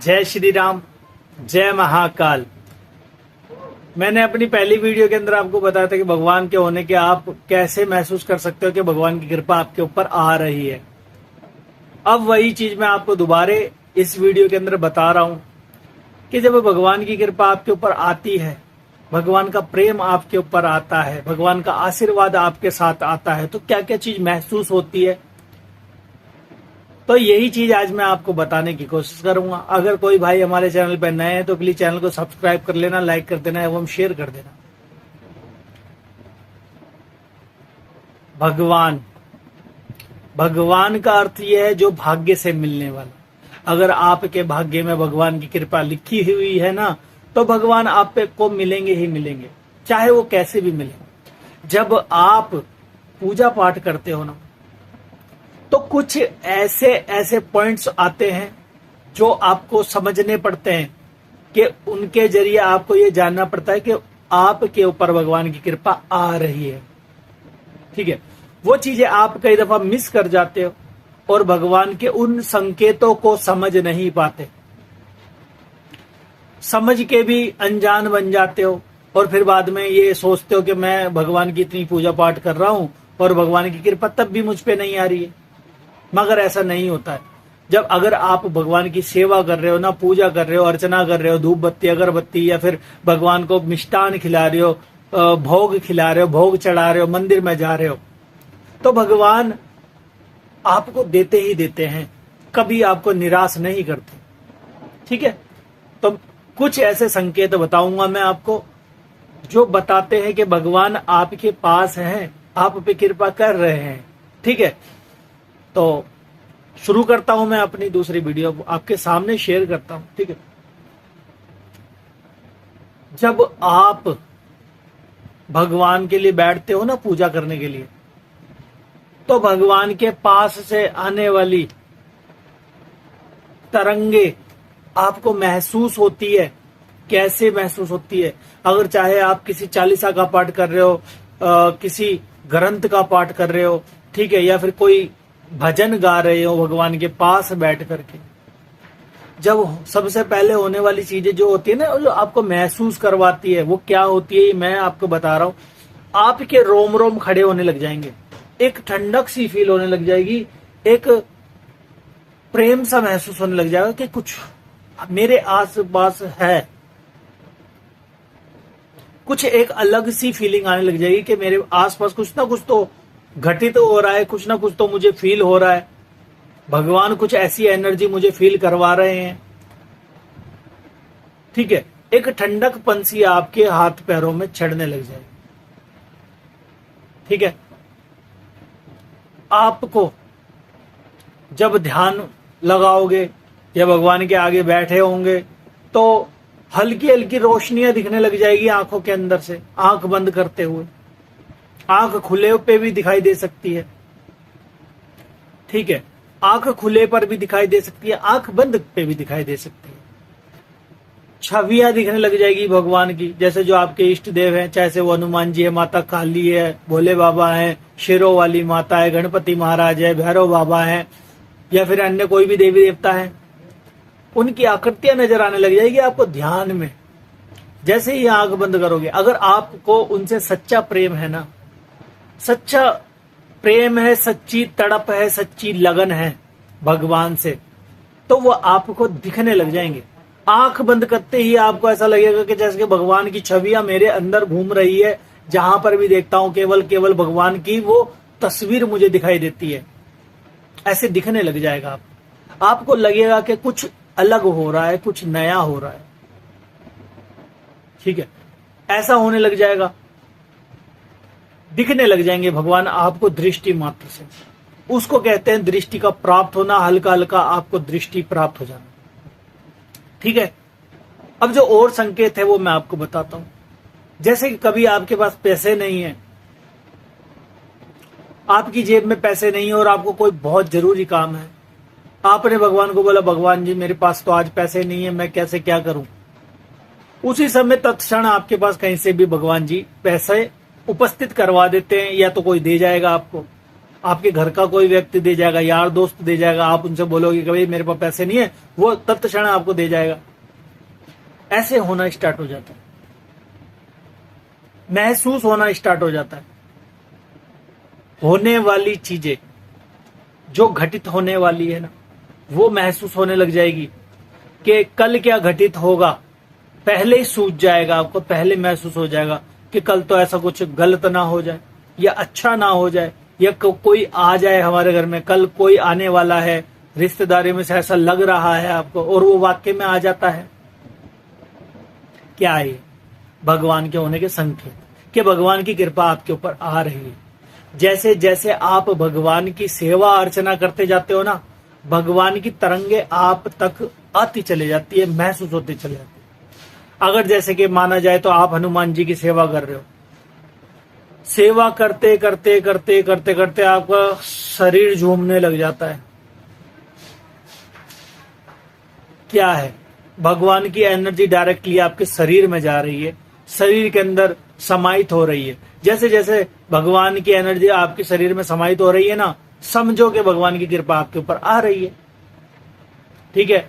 जय श्री राम, जय महाकाल। मैंने अपनी पहली वीडियो के अंदर आपको बताया था कि भगवान के होने के आप कैसे महसूस कर सकते हो कि भगवान की कृपा आपके ऊपर आ रही है। अब वही चीज मैं आपको दोबारा इस वीडियो के अंदर बता रहा हूं कि जब भगवान की कृपा आपके ऊपर आती है, भगवान का प्रेम आपके ऊपर आता है, भगवान का आशीर्वाद आपके साथ आता है, तो क्या क्या चीज महसूस होती है। तो यही चीज आज मैं आपको बताने की कोशिश करूंगा। अगर कोई भाई हमारे चैनल पर नए हैं तो प्लीज चैनल को सब्सक्राइब कर लेना, लाइक कर देना एवं शेयर कर देना। भगवान का अर्थ यह है जो भाग्य से मिलने वाला। अगर आपके भाग्य में भगवान की कृपा लिखी हुई है ना, तो भगवान आपको मिलेंगे ही मिलेंगे, चाहे वो कैसे भी मिले। जब आप पूजा पाठ करते हो ना, तो कुछ ऐसे पॉइंट्स आते हैं जो आपको समझने पड़ते हैं कि उनके जरिए आपको ये जानना पड़ता है कि आपके ऊपर भगवान की कृपा आ रही है। ठीक है, वो चीजें आप कई दफा मिस कर जाते हो और भगवान के उन संकेतों को समझ नहीं पाते, समझ के भी अनजान बन जाते हो और फिर बाद में ये सोचते हो कि मैं भगवान की इतनी पूजा पाठ कर रहा हूं और भगवान की कृपा तब भी मुझ पे नहीं आ रही है। मगर ऐसा नहीं होता है। जब अगर आप भगवान की सेवा कर रहे हो ना, पूजा कर रहे हो, अर्चना कर रहे हो, धूप बत्ती अगरबत्ती, या फिर भगवान को मिष्टान खिला रहे हो, भोग खिला रहे हो, भोग चढ़ा रहे हो, मंदिर में जा रहे हो, तो भगवान आपको देते ही देते हैं, कभी आपको निराश नहीं करते। ठीक है, तो कुछ ऐसे संकेत बताऊंगा मैं आपको जो बताते हैं कि भगवान आपके पास हैं, आप पे कृपा कर रहे हैं। ठीक है, तो शुरू करता हूं मैं अपनी दूसरी वीडियो आपके सामने शेयर करता हूं। ठीक है, जब आप भगवान के लिए बैठते हो ना पूजा करने के लिए, तो भगवान के पास से आने वाली तरंगे आपको महसूस होती है। कैसे महसूस होती है? अगर चाहे आप किसी चालीसा का पाठ कर रहे हो, किसी ग्रंथ का पाठ कर रहे हो, ठीक है, या फिर कोई भजन गा रहे हो भगवान के पास बैठ करके, जब सबसे पहले होने वाली चीजें जो होती है ना, जो आपको महसूस करवाती है, वो क्या होती है मैं आपको बता रहा हूं। आपके रोम रोम खड़े होने लग जाएंगे, एक ठंडक सी फील होने लग जाएगी, एक प्रेम सा महसूस होने लग जाएगा कि कुछ मेरे आस पास है, कुछ एक अलग सी फीलिंग आने लग जाएगी कि मेरे आसपास कुछ ना कुछ तो घटित हो रहा है, कुछ ना कुछ तो मुझे फील हो रहा है, भगवान कुछ ऐसी एनर्जी मुझे फील करवा रहे हैं। ठीक है, एक ठंडक पंछी आपके हाथ पैरों में चढ़ने लग जाएगी। ठीक है, आपको जब ध्यान लगाओगे या भगवान के आगे बैठे होंगे तो हल्की हल्की रोशनियां दिखने लग जाएगी आंखों के अंदर से, आंख बंद करते हुए। आंख खुले पे भी दिखाई दे सकती है। ठीक है, आंख खुले पर भी दिखाई दे सकती है, आंख बंद पे भी दिखाई दे सकती है। छवियां दिखने लग जाएगी भगवान की, जैसे जो आपके इष्ट देव हैं, चाहे से वो हनुमान जी है, माता काली है, भोले बाबा है, शेरों वाली माता है, गणपति महाराज है, भैरव बाबा है, या फिर अन्य कोई भी देवी देवता है, उनकी आकृतियां नजर आने लग जाएगी आपको ध्यान में। जैसे ही आंख बंद करोगे, अगर आपको उनसे सच्चा प्रेम है ना, सच्चा प्रेम है, सच्ची तड़प है, सच्ची लगन है भगवान से, तो वो आपको दिखने लग जाएंगे। आंख बंद करते ही आपको ऐसा लगेगा कि जैसे कि भगवान की छवियां मेरे अंदर घूम रही है, जहां पर भी देखता हूं केवल भगवान की वो तस्वीर मुझे दिखाई देती है। ऐसे दिखने लग जाएगा आपको लगेगा कि कुछ अलग हो रहा है, कुछ नया हो रहा है। ठीक है, ऐसा होने लग जाएगा, दिखने लग जाएंगे भगवान आपको दृष्टि मात्र से। उसको कहते हैं दृष्टि का प्राप्त होना, हल्का हल्का आपको दृष्टि प्राप्त हो जाना। ठीक है, अब जो और संकेत है वो मैं आपको बताता हूं। जैसे कि कभी आपके पास पैसे नहीं है, आपकी जेब में पैसे नहीं है और आपको कोई बहुत जरूरी काम है, आपने भगवान को बोला भगवान जी मेरे पास तो आज पैसे नहीं है, मैं कैसे क्या करूं। उसी समय तत्क्षण आपके पास कहीं से भी भगवान जी पैसे उपस्थित करवा देते हैं, या तो कोई दे जाएगा आपको, आपके घर का कोई व्यक्ति दे जाएगा, यार दोस्त दे जाएगा, आप उनसे बोलोगे कि भाई मेरे पास पैसे नहीं है, वो तत्क्षण आपको दे जाएगा। ऐसे होना स्टार्ट हो जाता है, महसूस होना स्टार्ट हो जाता है। होने वाली चीजें जो घटित होने वाली है ना, वो महसूस होने लग जाएगी कि कल क्या घटित होगा, पहले ही सूझ जाएगा आपको, पहले महसूस हो जाएगा कि कल तो ऐसा कुछ गलत ना हो जाए, या अच्छा ना हो जाए, या कोई आ जाए हमारे घर में, कल कोई आने वाला है, रिश्तेदारी में से ऐसा लग रहा है आपको, और वो वाक्य में आ जाता है। क्या है ये? भगवान के होने के संकेत, कि भगवान की कृपा आपके ऊपर आ रही है। जैसे जैसे आप भगवान की सेवा अर्चना करते जाते हो ना, भगवान की तरंगे आप तक आती चली जाती है, महसूस होती चली जाती है। अगर जैसे कि माना जाए तो आप हनुमान जी की सेवा कर रहे हो, सेवा करते करते करते करते करते आपका शरीर झूमने लग जाता है। क्या है? भगवान की एनर्जी डायरेक्टली आपके शरीर में जा रही है, शरीर के अंदर समाहित हो रही है। जैसे जैसे भगवान की एनर्जी आपके शरीर में समाहित हो रही है ना, समझो कि भगवान की कृपा आपके ऊपर आ रही है। ठीक है।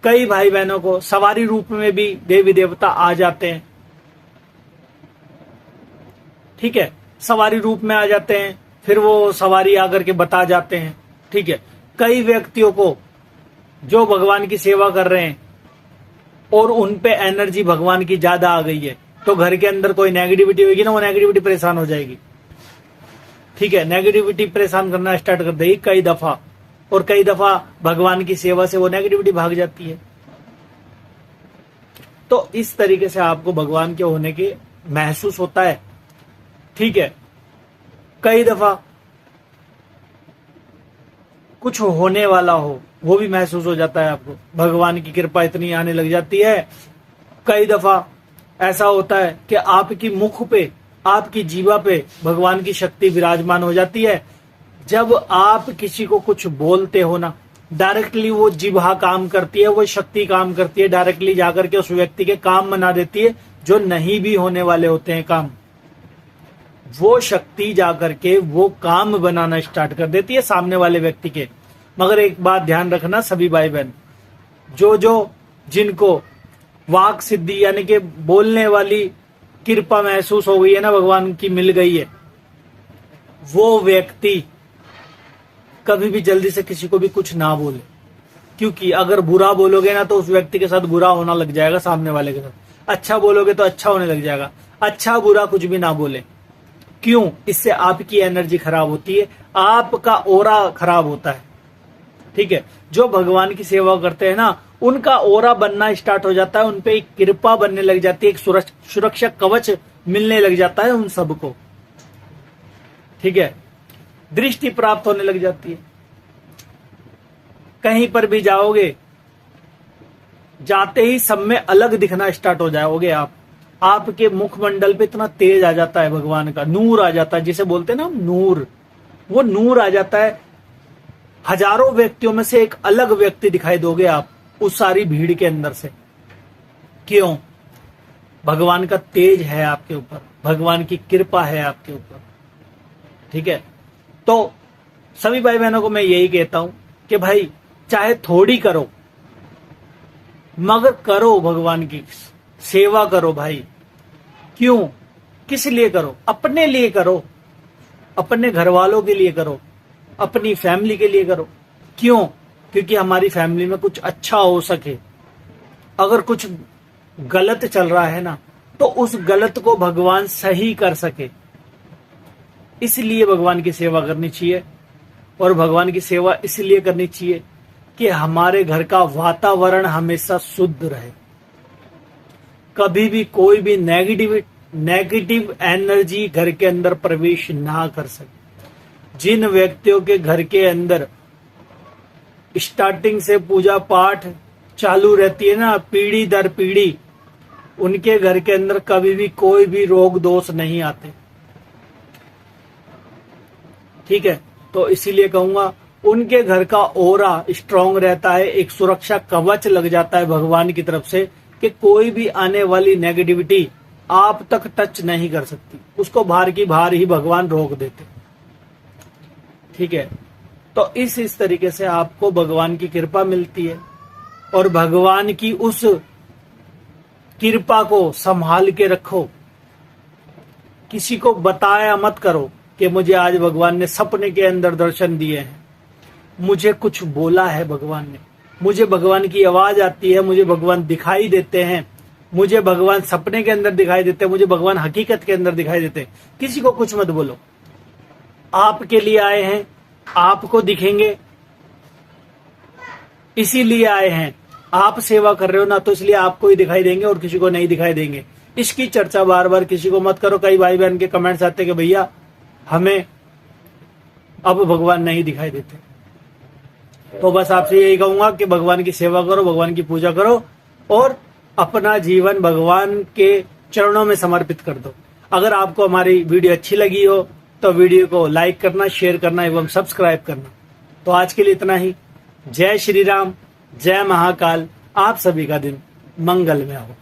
कई भाई बहनों को सवारी रूप में भी देवी देवता आ जाते हैं। ठीक है, सवारी रूप में आ जाते हैं, फिर वो सवारी आकर के बता जाते हैं। ठीक है। कई व्यक्तियों को जो भगवान की सेवा कर रहे हैं और उन पे एनर्जी भगवान की ज्यादा आ गई है, तो घर के अंदर कोई नेगेटिविटी होगी ना, वो नेगेटिविटी परेशान हो जाएगी। ठीक है, नेगेटिविटी परेशान करना स्टार्ट कर देगी कई दफा, और कई दफा भगवान की सेवा से वो नेगेटिविटी भाग जाती है। तो इस तरीके से आपको भगवान के होने के महसूस होता है। ठीक है। कई दफा कुछ होने वाला हो, वो भी महसूस हो जाता है आपको, भगवान की कृपा इतनी आने लग जाती है। कई दफा ऐसा होता है कि आपकी मुख पे, आपकी जीवा पे भगवान की शक्ति विराजमान हो जाती है। जब आप किसी को कुछ बोलते हो ना, डायरेक्टली वो जिह्वा काम करती है, वो शक्ति काम करती है, डायरेक्टली जाकर के उस व्यक्ति के काम बना देती है, जो नहीं भी होने वाले होते हैं काम, वो शक्ति जाकर के वो काम बनाना स्टार्ट कर देती है सामने वाले व्यक्ति के। मगर एक बात ध्यान रखना सभी भाई बहन, जो जिनको वाक सिद्धि यानी कि बोलने वाली कृपा महसूस हो गई है ना, भगवान की मिल गई है, वो व्यक्ति कभी भी जल्दी से किसी को भी कुछ ना बोले। क्योंकि अगर बुरा बोलोगे ना, तो उस व्यक्ति के साथ बुरा होना लग जाएगा सामने वाले के साथ। अच्छा बोलोगे तो अच्छा होने लग जाएगा। अच्छा बुरा कुछ भी ना बोले। क्यों? इससे आपकी एनर्जी खराब होती है, आपका ओरा खराब होता है। ठीक है। जो भगवान की सेवा करते हैं ना, उनका ओरा बनना स्टार्ट हो जाता है, उनपे एक कृपा बनने लग जाती है, एक सुरक्षा कवच मिलने लग जाता है उन सबको। ठीक है। दृष्टि प्राप्त होने लग जाती है। कहीं पर भी जाओगे, जाते ही सब में अलग दिखना स्टार्ट हो जाओगे आप। आपके मुखमंडल पे इतना तेज आ जाता है भगवान का, नूर आ जाता है, जिसे बोलते हैं ना हम नूर, वो नूर आ जाता है। हजारों व्यक्तियों में से एक अलग व्यक्ति दिखाई दोगे आप उस सारी भीड़ के अंदर से। क्यों? भगवान का तेज है आपके ऊपर, भगवान की कृपा है आपके ऊपर। ठीक है। तो सभी भाई बहनों को मैं यही कहता हूं कि भाई चाहे थोड़ी करो, मगर करो, भगवान की सेवा करो भाई। क्यों? किस लिए करो? अपने लिए करो, अपने घर वालों के लिए करो, अपनी फैमिली के लिए करो। क्यों? क्योंकि हमारी फैमिली में कुछ अच्छा हो सके। अगर कुछ गलत चल रहा है ना, तो उस गलत को भगवान सही कर सके, इसलिए भगवान की सेवा करनी चाहिए। और भगवान की सेवा इसलिए करनी चाहिए कि हमारे घर का वातावरण हमेशा शुद्ध रहे, कभी भी कोई भी नेगेटिव एनर्जी घर के अंदर प्रवेश ना कर सके। जिन व्यक्तियों के घर के अंदर स्टार्टिंग से पूजा पाठ चालू रहती है ना, पीढ़ी दर पीढ़ी, उनके घर के अंदर कभी भी कोई भी रोग दोष नहीं आते। ठीक है। तो इसीलिए कहूंगा, उनके घर का ओरा स्ट्रांग रहता है, एक सुरक्षा कवच लग जाता है भगवान की तरफ से, कि कोई भी आने वाली नेगेटिविटी आप तक टच नहीं कर सकती, उसको बाहर की बाहर ही भगवान रोक देते। ठीक है। तो इस तरीके से आपको भगवान की कृपा मिलती है, और भगवान की उस कृपा को संभाल के रखो। किसी को बताया मत करो कि मुझे आज भगवान ने सपने के अंदर दर्शन दिए हैं, मुझे कुछ बोला है भगवान ने, मुझे भगवान की आवाज आती है, मुझे भगवान दिखाई देते हैं, मुझे भगवान सपने के अंदर दिखाई देते हैं, मुझे भगवान हकीकत के अंदर दिखाई देते हैं। किसी को कुछ मत बोलो। आपके लिए आए हैं, आपको दिखेंगे, इसीलिए आए हैं। आप सेवा कर रहे हो ना, तो इसलिए आपको ही दिखाई देंगे और किसी को नहीं दिखाई देंगे। इसकी चर्चा बार बार किसी को मत करो। कई भाई बहन के कमेंट्स आते कि भैया हमें अब भगवान नहीं दिखाई देते। तो बस आपसे यही कहूंगा कि भगवान की सेवा करो, भगवान की पूजा करो, और अपना जीवन भगवान के चरणों में समर्पित कर दो। अगर आपको हमारी वीडियो अच्छी लगी हो तो वीडियो को लाइक करना, शेयर करना एवं सब्सक्राइब करना। तो आज के लिए इतना ही। जय श्री राम, जय महाकाल। आप सभी का दिन मंगलमय हो।